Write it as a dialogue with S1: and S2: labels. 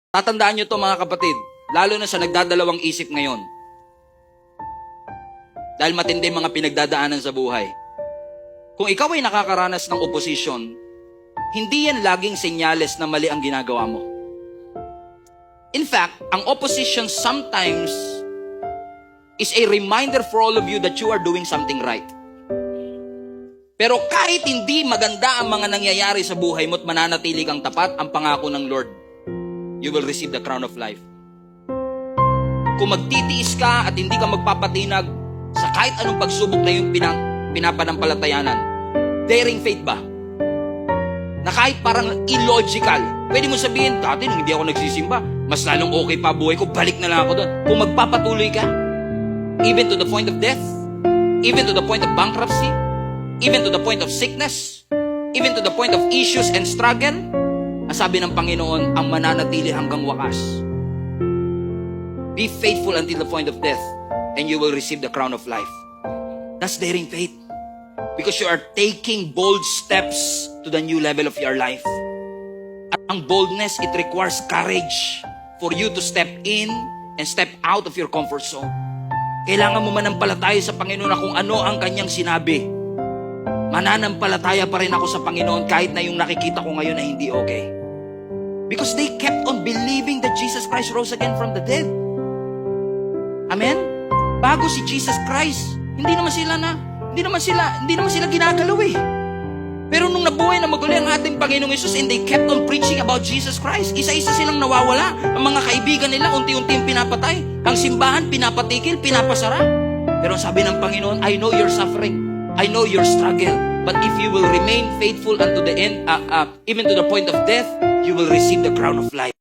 S1: Tatandaan nyo to mga kapatid, lalo na sa nagdadalawang isip ngayon. Dahil matindi mga pinagdadaanan sa buhay. Kung ikaw ay nakakaranas ng opposition, hindi yan laging senyales na mali ang ginagawa mo. In fact, ang opposition sometimes is a reminder for all of you that you are doing something right. Pero kahit hindi maganda ang mga nangyayari sa buhay mo at mananatili kang tapat, ang pangako ng Lord, you will receive the crown of life. Kung magtitiis ka at hindi ka magpapatinag sa kahit anong pagsubok na yung pinapanampalatayanan, daring faith ba? Na kahit parang illogical, pwede mo sabihin, dati nung hindi ako nagsisimba, mas lalong okay pa buhay ko, balik na lang ako doon. Kung magpapatuloy ka, even to the point of death, even to the point of bankruptcy, even to the point of sickness, even to the point of issues and struggle, ang sabi ng Panginoon, ang mananatili hanggang wakas. Be faithful until the point of death, and you will receive the crown of life. That's daring faith. Because you are taking bold steps to the new level of your life. At ang boldness, it requires courage for you to step in and step out of your comfort zone. Kailangan mo manampalataya sa Panginoon na kung ano ang kanyang sinabi. Mananampalataya pa rin ako sa Panginoon kahit na yung nakikita ko ngayon na hindi okay. Because they kept on believing that Jesus Christ rose again from the dead. Amen? Bago si Jesus Christ, hindi naman sila ginagalaw eh. Pero nung nabuhay na maguli ang ating Panginoong Hesus and they kept on preaching about Jesus Christ, isa-isa silang nawawala. Ang mga kaibigan nila, unti-unti yung pinapatay. Ang simbahan, pinapatikil, pinapasara. Pero sabi ng Panginoon, I know your suffering. I know your struggle. But if you will remain faithful unto the end, even to the point of death, you will receive the crown of life.